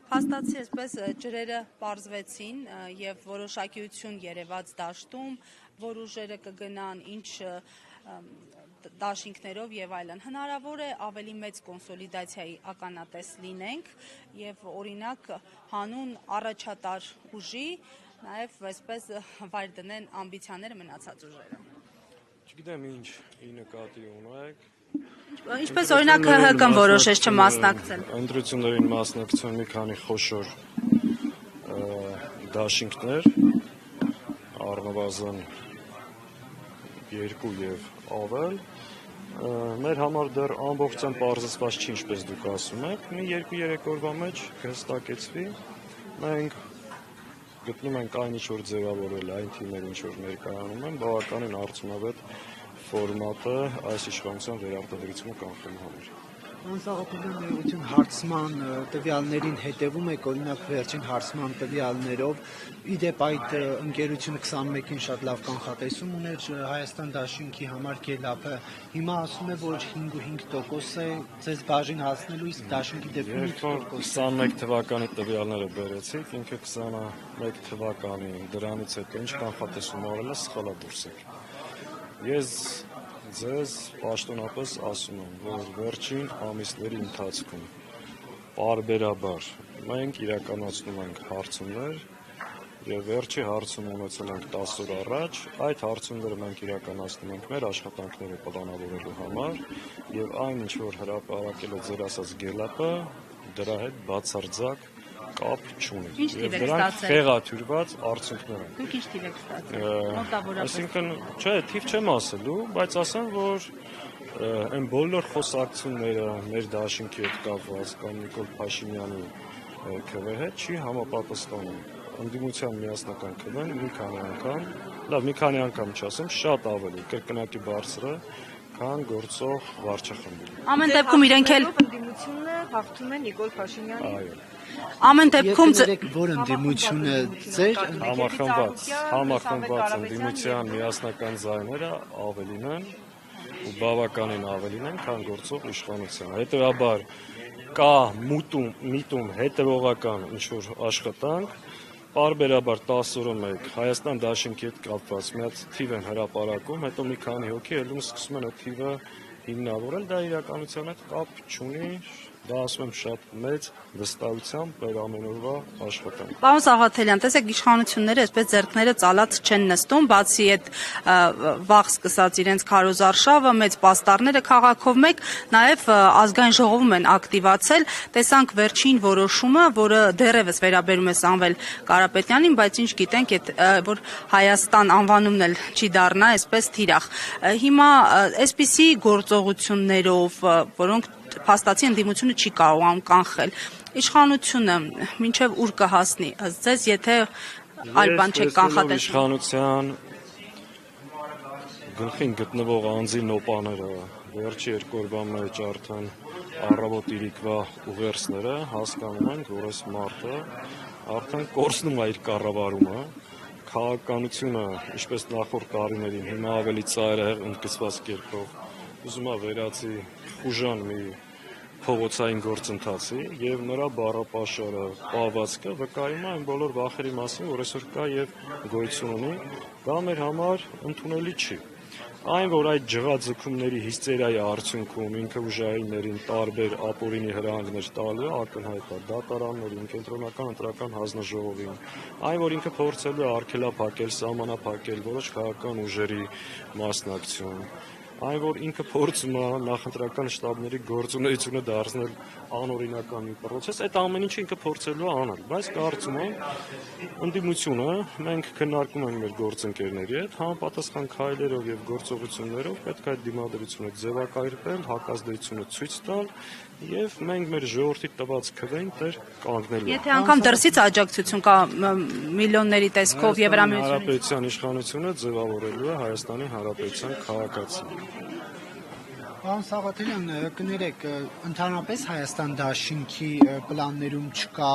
Փաստացի այսպես ջրերը պարզվեցին եւ որոշակիություն երևաց դաշտում, որ ուժերը կգնան ինչ դաշինքներով եւ այլն։ Հնարավոր է ավելի մեծ կոնսոլիդացիայի ականատես լինենք եւ օրինակ հանուն առաջատար ուժի նաեւ այսպես վայր դնեն ամբիցիաները մնացած ուժերը։ Չգիտեմ ինչ նկատի ունեք։ Ինչպես օրինակ ՀՀԿ-ն որոշեց չմասնակցել։ Ընտրություններին մասնակցում մի քանի խոշոր դաշինքներ, առնվազն 2 եւ ավել, մեր համար դեռ ամբողջությամբ պարզեցված չի, ինչպես դուք ասում եք, մի 2-3 օրվա մեջ կհստակեցվի, մենք գտնում ենք այն ինչ որ ձևավորել այն թիմերը ինչ որ ներկայանում են, բավականին արդյունավետ ֆորմատը այս իշխանության վերարտադրությունը կանխելու համար։ Անսաղաթելյան ներողություն հարցման տվյալներին հետևում եք, օրինակ վերջին հարցման տվյալներով, իդեպ այդ ընկերությունը 21-ին շատ լավ կանխատեսում ուներ Հայաստան դաշինքի համար Գելափը, հիմա ասում է, որ 5.5% է ձեզ բաժին հասնելու, իսկ դաշինքի դեպքում 5%։ 21 թվականի տվյալները բերեցիք, ինքը 21 թվականի դրանից հետո ինչ կանխատեսում արել է, սխալ է դուրս եկել։ Ես ձեզ պաշտոնապես ասում եմ, որ վերջին ամիսների ընթացքում պարբերաբար մենք իրականացնում ենք հարցումներ եւ վերջի հարցում ունեցել ենք 10 օր առաջ, այդ հարցումները մենք իրականացնում ենք մեր աշխատանքները պլանավորելու համար եւ այն ինչ որ հրապարակել է ձեր ասած Գելափը, դրա հետ բացարձակ կապ չունի։ Եվ դրանք խեղաթյուրված արդյունքներ են։ Դուք ինչ թիվ եք ստացել։ Մոտավորապես։ Այսինքն, չէ, թիվ չեմ ասելու, բայց ասեմ, որ այն բոլոր խոսակցությունները մեր դաշինքի հետ կապված կամ Նիկոլ Փաշինյանի ԿՎ հետ չի համապատասխանում։ Ընդդիմության միասնական ԿՎ-ն մի քանի անգամ, լավ, մի քանի անգամ չասեմ, շատ ավելի կրկնակի բարձր է, քան գործող վարչախմբի։ Ամեն դեպքում իրենք էլ ընդդիմությունը հաղթում է Նիկոլ Փաշինյանի։ Այո։ Ամեն դեպքում որ ընդդիմությունը ձեր համախմբված ընդդիմության միասնական ձայները ավելին են ու բավականին ավելին են, քան գործող իշխանության։ Հետևաբար կա միտում հետևողական ինչ-որ աշխատանք, պարբերաբար 10 օրը մեկ Հայաստան դաշինքի հետ կապված մի հատ թիվ են հրապարակում, հետո մի քանի հոգի ելում սկսում են այդ թիվը հիմնավորել, դա իրականության հետ կապ չունի, դա ասում եմ շատ մեծ վստահությամբ մեր ամենօրվա աշխատանք։ Պարոն Սաղաթելյան, տեսեք իշխանությունները այսպես ձեռքները ծալած չեն նստում, բացի այդ վաղ սկսած իրենց քարոզարշավը, մեծ պաստառները քաղաքով մեկ, նաև ազգային ժողովում են ակտիվացել, տեսանք վերջին որոշումը, որը դեռևս վերաբերում է Սամվել Կարապետյանին, բայց ինչ գիտենք, որ Հայաստան անվանումն էլ չի դառնա այսպես թիրախ։ Հիմա այսպիսի գործողություններով, որոնք փաստացի ընդդիմությունը չի կարողանում կանխել։ Իշխանությունը մինչև ուր կհասնի, ձեզ եթե այլ բան չեք կանխատեսում։ Իշխանության գլխին գտնվող անձի նոպաները վերջի 2 օրվա մեջ արդեն առավոտ իրիկվա ուղերձները հասկանում ենք, որ այս մարդը արդեն կորցնում է իր կառավարումը, քաղաքականությունը, ինչպես նախորդ տարիներին, հիմա ավելի ծայրահեղ ընդգծված կերպով ուզում է վերածի խուժան մի փողոցային գործընթացի եւ նրա բառապաշարը, պահվածքը վկայում է այն բոլոր վախերի մասին, որ այսօր կա եւ գոյություն ունի, դա մեր համար ընդունելի չի։ Այն, որ այդ ջղաձգումների հիստերիայի արդյունքում ինքը ուժայիններին տարբեր ապօրինի հրահանգներ տալու է, ակնհայտ է դատարաններին, կենտրոնական ընտրական հանձնաժողովին, այն, որ ինքը փորձելու է արգելափակել, սահմանափակել որոշ քաղաքական ուժերի մասնակցություն, այն, որ ինքը փորձում է նախընտրական շտաբների գործունեությունը դարձնել անօրինական մի պրոցես, այդ ամեն ինչը ինքը փորձելու է անել, բայց կարծում եմ ընդդիմությունը մենք քննարկում ենք մեր գործընկերների հետ, համապատասխան քայլերով եւ գործողություններով պետք է այդ դիմադրությունը ձևակայրվել, հակազդեցությունը ցույց տալ եւ մենք մեր ժողովրդի տված քվեին դեռ կանգնելու։ Եթե անգամ դրսից աջակցություն կա միլիոնների տեսքով Եվրամիությունից։ Հանրապետության իշխանությունը ձևավորելու է Հայաստանի Հանրապետության քաղաքացի։ Պարոն Սաղաթելյան, կներեք, ընդհանրապես Հայաստան դաշինքի պլաններում չկա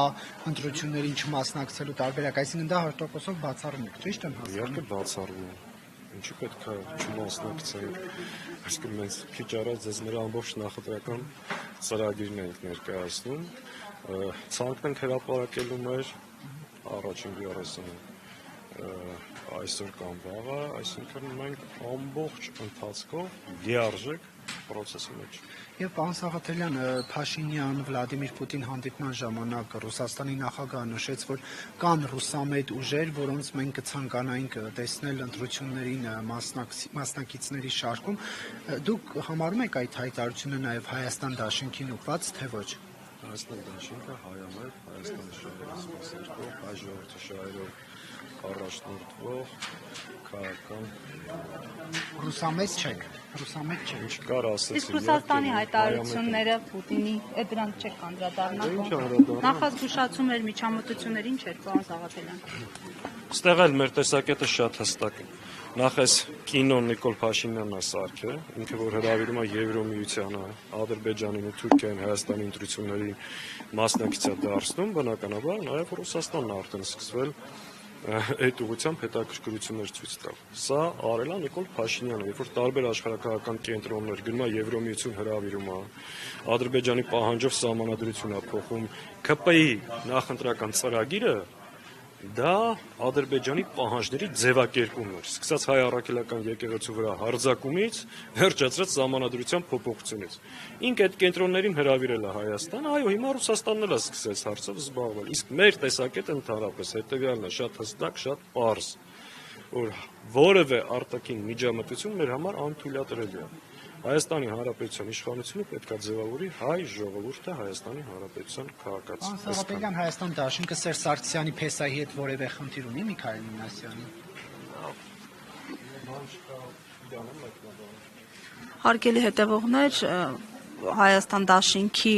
ընտրություններին չմասնակցելու տարբերակ, այսինքն դա 100%-ով բացառում է, ճիշտ եմ հասկանում։ Իհարկե բացառվում է։ ինչու պետք է չմասնակցենք, այսինքն մենք քիչ առաջ ձեզ մեր ամբողջ նախընտրական ծրագիրն ենք ներկայացնում, ցանկն ենք հրապարակելու մեր առաջին բյուրոսը այսօր կամ վաղը, այսինքն մենք ամբողջ ընթացքով լիարժեք process-ի մեջ։ Եվ պարոն Սաղաթելյան, Փաշինյան, Վլադիմիր Պուտին հանդիպման ժամանակ Ռուսաստանի նախագահը նշեց, որ կան ռուսամետ ուժեր, որոնց մենք կցանկանայինք տեսնել ընտրություններին մասնակիցների շարքում։ Դուք համարում եք այդ հայտարարությունը նաև Հայաստան դաշինքին ուղղված, թե ոչ։ Հայաստան դաշինքը հայամետ, Հայաստանի շահերով, հայ ժողովրդի շահերով առաջնորդվող քաղաքական Ռուսամետ չեք, ինչ կար ասեցի։ Իսկ Ռուսաստանի հայտարարությունները Պուտինի դրանք չեք անդրադառնալ։ Նախազգուշացում էր միջամտություններին չէր, պարոն Սաղաթելյան։ Ստեղ էլ մեր տեսակետը շատ հստակ է։ Նախ այս կինոն Նիկոլ Փաշինյանն է սարքել, ինքը որ հրավիրում է Եվրոմիությանը, Ադրբեջանին ու Թուրքիային Հայաստանի ընտրությունների մասնակից է դարձնում, բնականաբար նաև Ռուսաստանն արդեն սկսվել այդ ուղղությամբ հետաքրքրություններ ցույց տալ։ Սա արել է Նիկոլ Փաշինյանը, երբ որ տարբեր աշխարհակահական կենտրոններ գնում է Եվրոմիություն հրավիրում է, Ադրբեջանի պահանջով սահմանադրություն է փոխում, ԿՊ-ի նախընտրական ծրագիրը դա Ադրբեջանի պահանջների ձևակերպումն էր, սկսած հայ առաքելական եկեղեցու վրա հարձակումից, վերջացրած սահմանադրության փոփոխությունից։ Ինք այդ կենտրոններին հրավիրել է Հայաստան, այո, հիմա Ռուսաստանն էլ է սկսեց հարցով զբաղվել։ Իսկ մեր տեսակետը ընդհանրապես հետևյալն է, շատ հստակ, շատ պարզ, որ որևէ արտաքին միջամտություն մեր համար անթույլատրելի է։ Հայաստանի Հանրապետության իշխանությունը պետք է ձևավորի հայ ժողովուրդը Հայաստանի Հանրապետության քաղաքացի։ Սաղաթելյան, Հայաստան դաշինքը Սերժ Սարգսյանի փեսայի հետ որևէ խնդիր ունի Միքայել Մինասյանի։ Հարգելի հետևողներ, Հայաստան դաշինքի